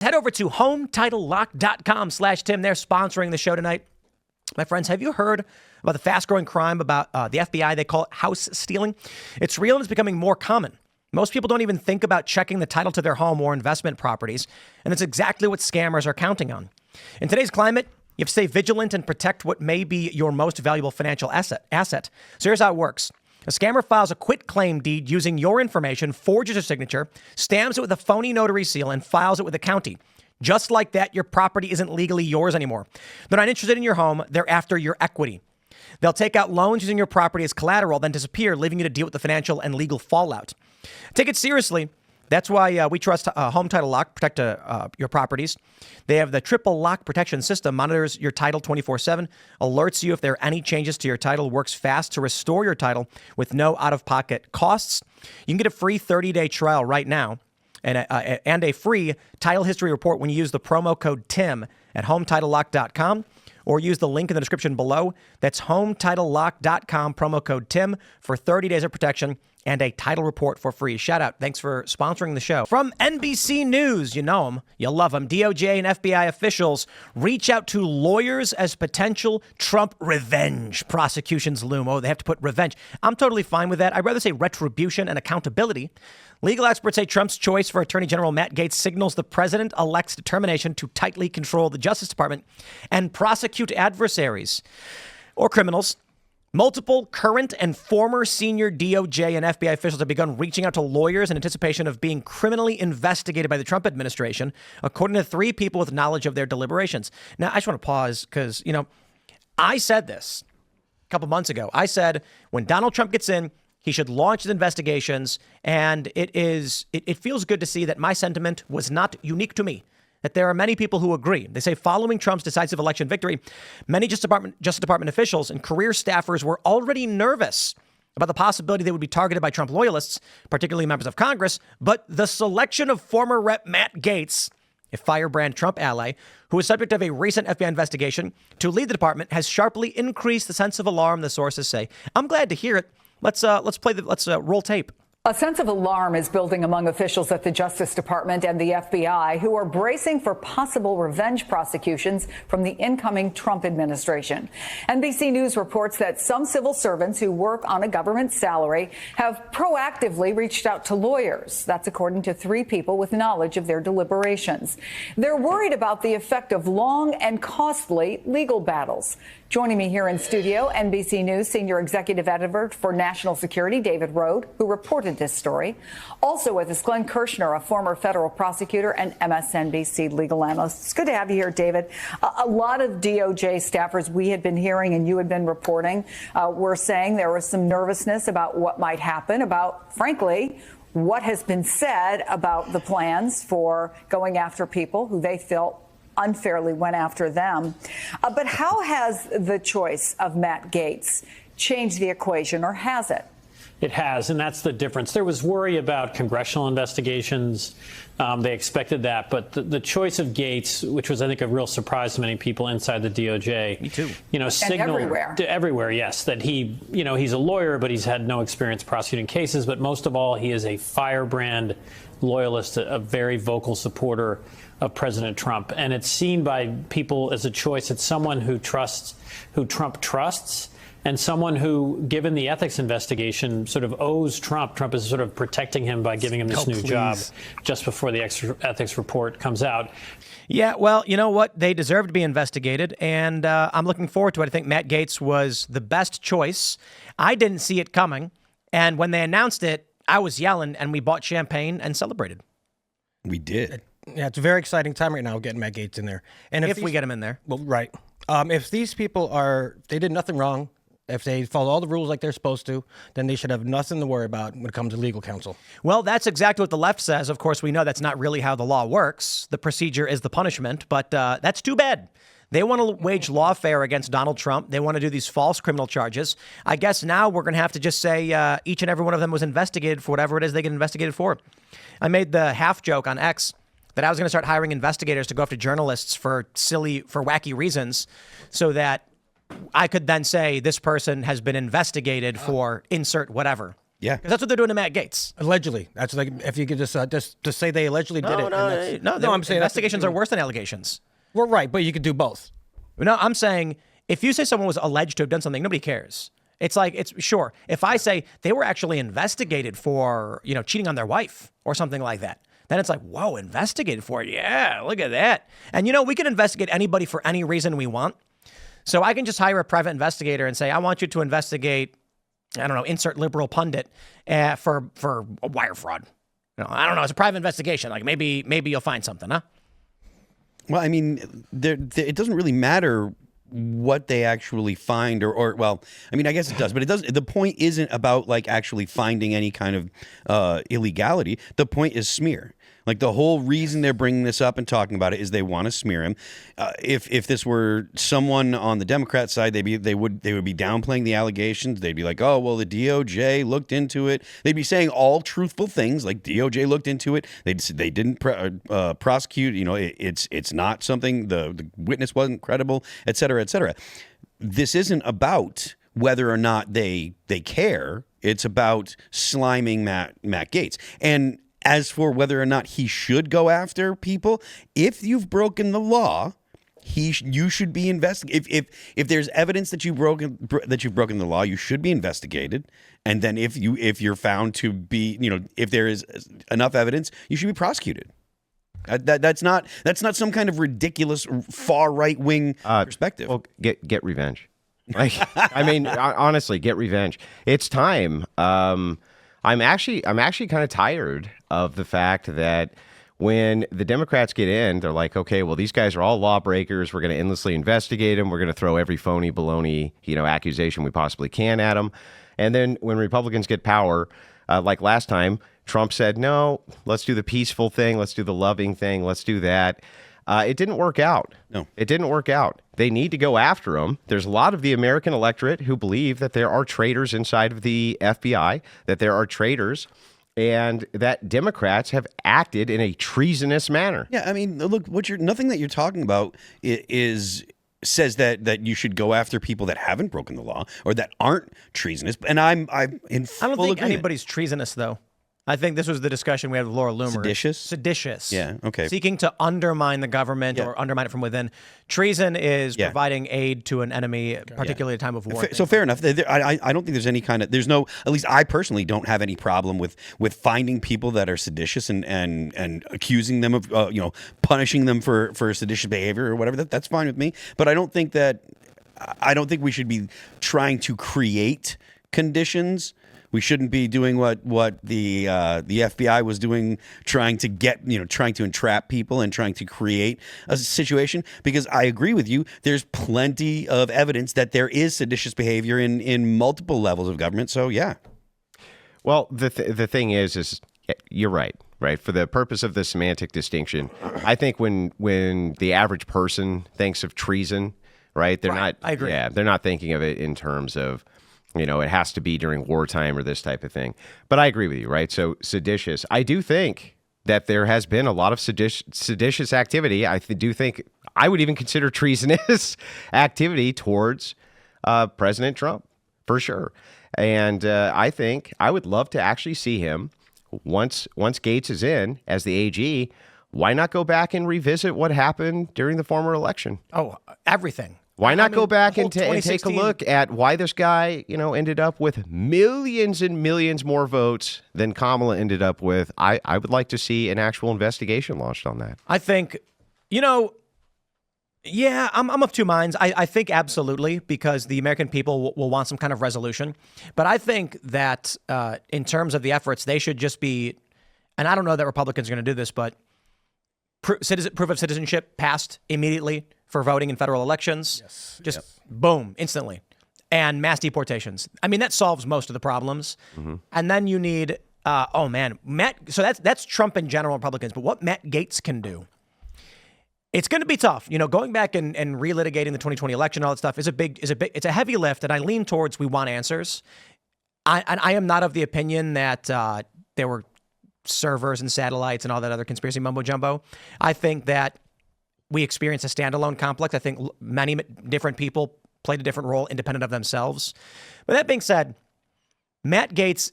Head over to HometitleLock.com/Tim. They're sponsoring the show tonight. My friends, have you heard about the fast-growing crime about the FBI? They call it house stealing. It's real and it's becoming more common. Most people don't even think about checking the title to their home or investment properties, and it's exactly what scammers are counting on. In today's climate, you have to stay vigilant and protect what may be your most valuable financial asset. So here's how it works. A scammer files a quitclaim deed using your information, forges a signature, stamps it with a phony notary seal, and files it with the county. Just like that, your property isn't legally yours anymore. They're not interested in your home. They're after your equity. They'll take out loans using your property as collateral, then disappear, leaving you to deal with the financial and legal fallout. Take it seriously. That's why we trust Home Title Lock, protect your properties. They have the triple lock protection system, monitors your title 24/7, alerts you if there are any changes to your title, works fast to restore your title with no out-of-pocket costs. You can get a free 30-day trial right now and a free title history report when you use the promo code TIM at HometitleLock.com or use the link in the description below. That's HometitleLock.com, promo code TIM for 30 days of protection and a title report for free. Shout out. Thanks for sponsoring the show. From NBC News, you know them, you love them. DOJ and FBI officials reach out to lawyers as potential Trump revenge prosecutions loom. Oh, they have to put revenge. I'm totally fine with that. I'd rather say retribution and accountability. Legal experts say Trump's choice for Attorney General Matt Gaetz signals the president-elect's determination to tightly control the Justice Department and prosecute adversaries or criminals. Multiple current and former senior DOJ and FBI officials have begun reaching out to lawyers in anticipation of being criminally investigated by the Trump administration, according to 3 people with knowledge of their deliberations. Now, I just want to pause because, I said this a couple months ago. I said when Donald Trump gets in, he should launch his investigations. And it feels good to see that my sentiment was not unique to me, that there are many people who agree. They say following Trump's decisive election victory, many Justice Department officials and career staffers were already nervous about the possibility they would be targeted by Trump loyalists, particularly members of Congress. But the selection of former Rep. Matt Gaetz, a firebrand Trump ally, who was subject of a recent FBI investigation to lead the department, has sharply increased the sense of alarm, the sources say. I'm glad to hear it. Let's roll tape. A sense of alarm is building among officials at the Justice Department and the FBI who are bracing for possible revenge prosecutions from the incoming Trump administration. NBC News reports that some civil servants who work on a government salary have proactively reached out to lawyers. That's according to 3 people with knowledge of their deliberations. They're worried about the effect of long and costly legal battles. Joining me here in studio, NBC News senior executive editor for national security, David Rode, who reported this story. Also with us, Glenn Kirshner, a former federal prosecutor and MSNBC legal analyst. It's good to have you here, David. A lot of DOJ staffers we had been hearing and you had been reporting were saying there was some nervousness about what might happen, about, frankly, what has been said about the plans for going after people who they felt unfairly went after them. But how has the choice of Matt Gaetz changed the equation, or has it? It has, and that's the difference. There was worry about congressional investigations. They expected that. But the choice of Gaetz, which was, I think, a real surprise to many people inside the DOJ. Me too. Signaled everywhere, yes, that he's a lawyer, but he's had no experience prosecuting cases. But most of all, he is a firebrand loyalist, a very vocal supporter of President Trump. And it's seen by people as a choice. It's someone who Trump trusts, and someone who, given the ethics investigation, sort of owes Trump. Trump is sort of protecting him by giving him this new job just before the ethics report comes out. Yeah, well, you know what? They deserve to be investigated, and I'm looking forward to it. I think Matt Gaetz was the best choice. I didn't see it coming, and when they announced it, I was yelling, and we bought champagne and celebrated. We did. Yeah, it's a very exciting time right now getting Matt Gaetz in there. And if we get him in there. Well, right. If these people they did nothing wrong, if they follow all the rules like they're supposed to, then they should have nothing to worry about when it comes to legal counsel. Well, that's exactly what the left says. Of course, we know that's not really how the law works. The procedure is the punishment, but that's too bad. They want to wage lawfare against Donald Trump. They want to do these false criminal charges. I guess now we're going to have to just say each and every one of them was investigated for whatever it is they get investigated for. I made the half joke on X that I was going to start hiring investigators to go after journalists for wacky reasons so that I could then say this person has been investigated for insert whatever. Yeah. Because that's what they're doing to Matt Gaetz. Allegedly. That's like, if you could just say they allegedly did it. No, I'm saying investigations are worse than allegations. We're right, but you could do both. No, I'm saying if you say someone was alleged to have done something, nobody cares. It's like, it's sure. If I say they were actually investigated for, cheating on their wife or something like that, then it's like, whoa, investigated for it. Yeah, look at that. And, we can investigate anybody for any reason we want. So I can just hire a private investigator and say, I want you to investigate, I don't know, insert liberal pundit for wire fraud. I don't know. It's a private investigation. Like maybe you'll find something, huh? Well, I mean, it doesn't really matter what they actually find or well, I mean, I guess it does, but it doesn't. The point isn't about like actually finding any kind of illegality. The point is smear. Like the whole reason they're bringing this up and talking about it is they want to smear him. If this were someone on the Democrat side, they would be downplaying the allegations. They'd be like, oh well, the DOJ looked into it. They'd be saying all truthful things like DOJ looked into it. They didn't prosecute. It's not something. The witness wasn't credible, et cetera, et cetera. This isn't about whether or not they care. It's about sliming Matt Gaetz. And as for whether or not he should go after people, if you've broken the law, you should be investigated. If there's evidence that you've broken the law, you should be investigated. And then if you're found to be, if there is enough evidence, you should be prosecuted. That's not some kind of ridiculous far right wing perspective. Well, get revenge. Like, I mean, honestly, get revenge. It's time. I'm actually kind of tired of the fact that when the Democrats get in, they're like, okay, well, these guys are all lawbreakers. We're going to endlessly investigate them. We're going to throw every phony baloney, accusation we possibly can at them. And then when Republicans get power, like last time, Trump said, no, let's do the peaceful thing. Let's do the loving thing. Let's do that. It didn't work out. No, it didn't work out. They need to go after him. There's a lot of the American electorate who believe that there are traitors inside of the FBI, that there are traitors, and that Democrats have acted in a treasonous manner. Yeah, I mean, look, nothing that you're talking about says that you should go after people that haven't broken the law or that aren't treasonous. And I'm in full I don't think agreement. anybody's treasonous, though. I think this was the discussion we had with Laura Loomer. Seditious. Yeah, okay. Seeking to undermine the government or undermine it from within. Treason is providing aid to an enemy, particularly at a time of war. So fair enough. I don't think there's any kind of, at least I personally don't have any problem with finding people that are seditious and accusing them of, punishing them for seditious behavior or whatever. That's fine with me. But I don't think we should be trying to create conditions. We shouldn't be doing what the FBI was doing, trying to entrap people and trying to create a situation. Because I agree with you, there's plenty of evidence that there is seditious behavior in multiple levels of government. So yeah. Well, the thing is you're right. Right. For the purpose of the semantic distinction, I think when the average person thinks of treason, right, they're not. I agree. Yeah, they're not thinking of it in terms of, it has to be during wartime or this type of thing. But I agree with you, right? So seditious. I do think that there has been a lot of seditious activity. I do think I would even consider treasonous activity towards President Trump, for sure. And I think I would love to actually see him, once Gaetz is in as the AG, why not go back and revisit what happened during the former election? Oh, everything. Why not go back and take a look at why this guy, ended up with millions and millions more votes than Kamala ended up with? I would like to see an actual investigation launched on that. I think, I'm of two minds. I think absolutely, because the American people will want some kind of resolution. But I think that in terms of the efforts, they should just be, and I don't know that Republicans are going to do this, but proof of citizenship passed immediately for voting in federal elections. Yes. Just boom, instantly. And mass deportations. I mean, that solves most of the problems. Mm-hmm. And then you need, so that's Trump in general, Republicans. But what Matt Gaetz can do, it's going to be tough. Going back and relitigating the 2020 election, all that stuff it's a heavy lift. And I lean towards we want answers. I am not of the opinion that there were servers and satellites and all that other conspiracy mumbo jumbo. I think that we experienced a standalone complex. I think many different people played a different role independent of themselves. But that being said, Matt Gaetz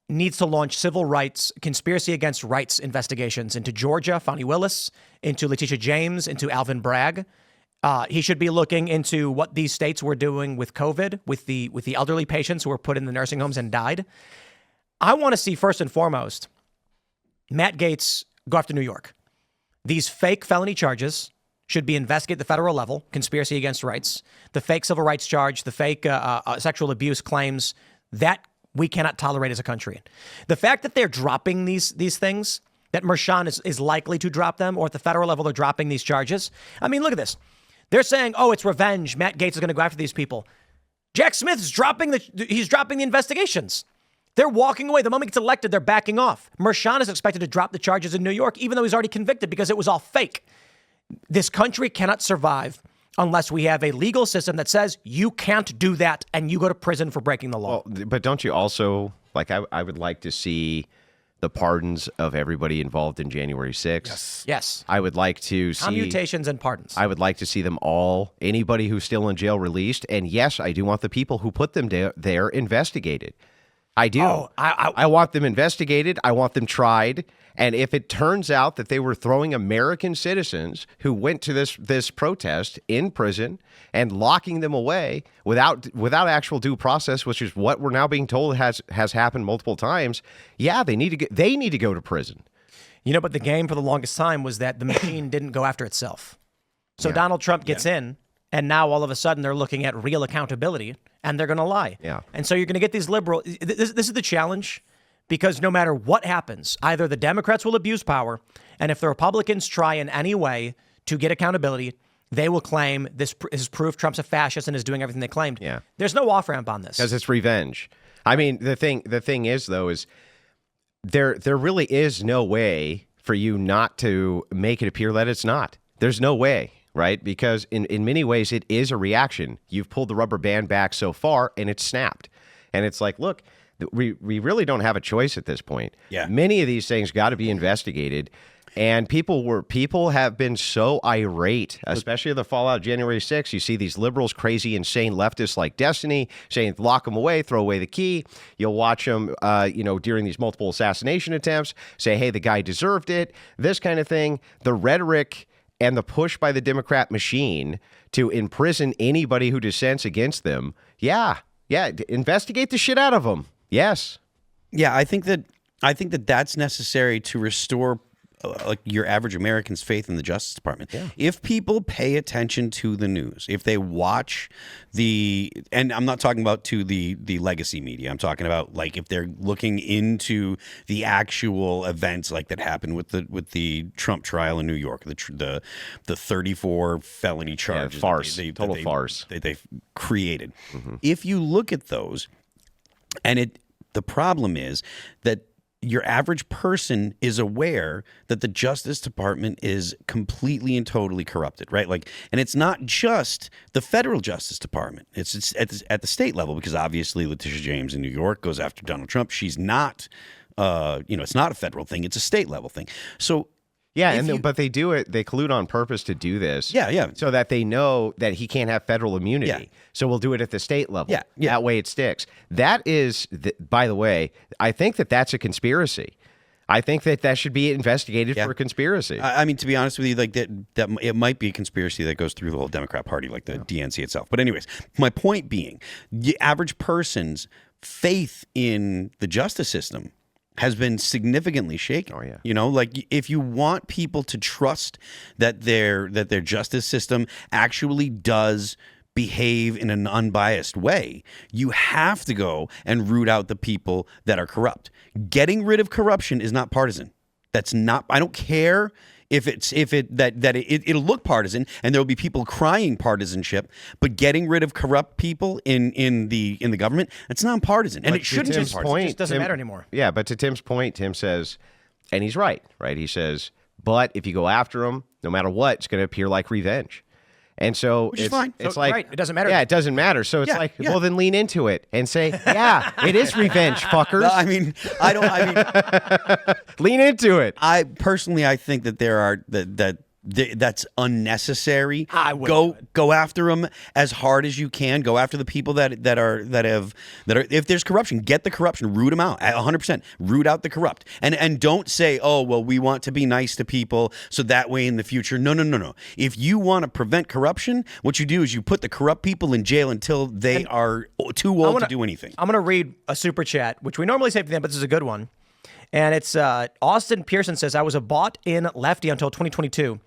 needs to launch civil rights, conspiracy against rights investigations into Georgia, Fani Willis, into Letitia James, into Alvin Bragg. He should be looking into what these states were doing with COVID, with the elderly patients who were put in the nursing homes and died. I want to see, first and foremost, Matt Gaetz go after New York. These fake felony charges should be investigated at the federal level, conspiracy against rights, the fake civil rights charge, the fake sexual abuse claims, that we cannot tolerate as a country. The fact that they're dropping these things, that Merchan is likely to drop them, or at the federal level they're dropping these charges. I mean, look at this. They're saying, oh, it's revenge. Matt Gaetz is going to go after these people. Jack Smith is dropping the investigations. They're walking away. The moment he gets elected, they're backing off. Merchan is expected to drop the charges in New York, even though he's already convicted because it was all fake. This country cannot survive unless we have a legal system that says you can't do that and you go to prison for breaking the law. Well, but don't you also, like, I would like to see the pardons of everybody involved in January 6th. Yes. I would like to see commutations and pardons. I would like to see them all, anybody who's still in jail, released. And yes, I do want the people who put them there investigated. I do. Oh, I want them investigated. I want them tried. And if it turns out that they were throwing American citizens who went to this protest in prison and locking them away without actual due process, which is what we're now being told has happened multiple times, yeah, they need to go to prison. You know, but the game for the longest time was that the machine didn't go after itself. So Yeah. Donald Trump gets in, and now all of a sudden they're looking at real accountability, and they're going to lie. Yeah. And so you're going to get these liberal. This is the challenge, because no matter what happens, either the Democrats will abuse power, and if the Republicans try in any way to get accountability, they will claim this is proof Trump's a fascist and is doing everything they claimed. Yeah. There's no off ramp on this. Because it's revenge. I mean, the thing is, though, is there really is no way for you not to make it appear that it's not. There's no way, right? Because in many ways, it is a reaction. You've pulled the rubber band back so far, and it's snapped. And it's like, look, we really don't have a choice at this point. Yeah. Many of these things got to be investigated. And people have been so irate, especially the fallout of January 6th. You see these liberals, crazy, insane leftists like Destiny saying, lock them away, throw away the key. You'll watch them, during these multiple assassination attempts, say, hey, the guy deserved it, this kind of thing. The rhetoric and the push by the Democrat machine to imprison anybody who dissents against them. Yeah, investigate the shit out of them. Yes. Yeah, I think that that's necessary to restore like your average American's faith in the Justice Department. Yeah. If people pay attention to the news, if they watch and I'm not talking about to the legacy media, I'm talking about like if they're looking into the actual events like that happened with the Trump trial in New York, the 34 felony charges, farce, total farce that they've created. Mm-hmm. If you look at those, and the problem is that your average person is aware that the Justice Department is completely and totally corrupted, right? Like, and it's not just the federal Justice Department. It's at the state level, because obviously Letitia James in New York goes after Donald Trump. She's not, it's not a federal thing. It's a state level thing. So. Yeah, but they do it. They collude on purpose to do this. Yeah. So that they know that he can't have federal immunity. Yeah. So we'll do it at the state level. Yeah. That way it sticks. That is, by the way, I think that's a conspiracy. I think that should be investigated for a conspiracy. I mean, to be honest with you, like that it might be a conspiracy that goes through the whole Democrat Party, like the DNC itself. But anyways, my point being, the average person's faith in the justice system has been significantly shaken. Oh, yeah. You know, like if you want people to trust that their justice system actually does behave in an unbiased way, you have to go and root out the people that are corrupt. Getting rid of corruption is not partisan. That's not. I don't care if it'll look partisan, and there'll be people crying partisanship, but getting rid of corrupt people in the government, it's nonpartisan, and it shouldn't just it just doesn't matter anymore. Yeah, but to Tim's point, Tim says, and he's right? He says, but if you go after him, no matter what, it's going to appear like revenge. And so Which is fine. It's So, like, right, it doesn't matter. Yeah, it doesn't matter. So it's well, then lean into it and say, yeah, it is revenge, fuckers. No, lean into it. I personally think that there are that that's unnecessary. I wouldn't Go after them as hard as you can. Go after the people that are if there's corruption, get the corruption, root them out 100%. Root out the corrupt, and don't say, oh well, we want to be nice to people so that way in the future. No. If you want to prevent corruption, what you do is you put the corrupt people in jail until they are too old to do anything. I'm going to read a super chat, which we normally save for them, but this is a good one. And it's Austin Pearson says, I was a bought-in lefty until 2022.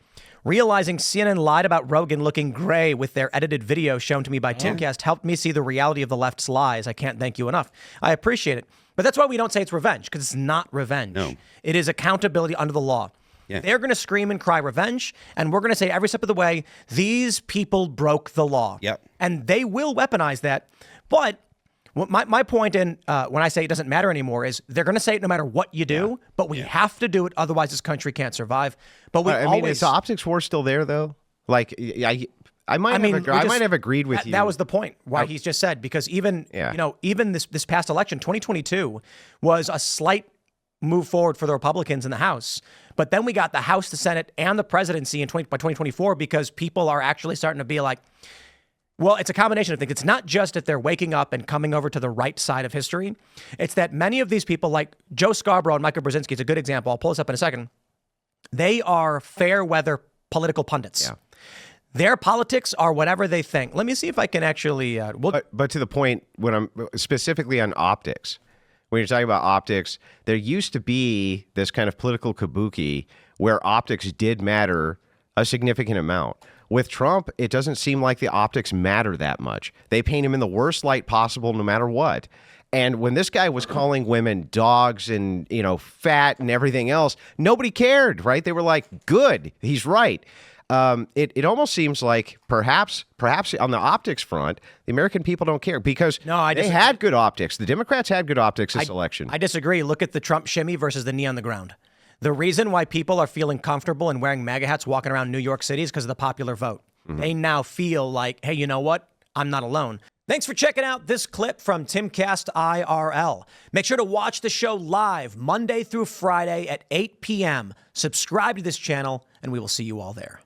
Realizing CNN lied about Rogan looking gray with their edited video shown to me by Timcast helped me see the reality of the left's lies. I can't thank you enough. I appreciate it. But that's why we don't say it's revenge, because it's not revenge. No. It is accountability under the law. Yeah. They're going to scream and cry revenge, and we're going to say every step of the way, these people broke the law. Yep. And they will weaponize that. But my point in when I say it doesn't matter anymore is they're going to say it no matter what you do, but we have to do it. Otherwise, this country can't survive. But I mean, is the optics war still there, though? Like, I might have agreed with you. That was the point why he's just said, because even this past election, 2022 was a slight move forward for the Republicans in the House. But then we got the House, the Senate, and the presidency by 2024 because people are actually starting to be like, well, it's a combination of things. It's not just that they're waking up and coming over to the right side of history. It's that many of these people, like Joe Scarborough and Michael Brzezinski, is a good example. I'll pull this up in a second. They are fair weather political pundits. Yeah. Their politics are whatever they think. Let me see if I can actually. But to the point, when I'm specifically on optics, when you're talking about optics, there used to be this kind of political kabuki where optics did matter a significant amount. With Trump, it doesn't seem like the optics matter that much. They paint him in the worst light possible no matter what. And when this guy was calling women dogs and, fat and everything else, nobody cared, right? They were like, good, he's right. It almost seems like perhaps on the optics front, the American people don't care because they had good optics. The Democrats had good optics this election. I disagree. Look at the Trump shimmy versus the knee on the ground. The reason why people are feeling comfortable and wearing MAGA hats walking around New York City is because of the popular vote. Mm-hmm. They now feel like, hey, you know what? I'm not alone. Thanks for checking out this clip from Timcast IRL. Make sure to watch the show live Monday through Friday at 8 p.m. Subscribe to this channel, and we will see you all there.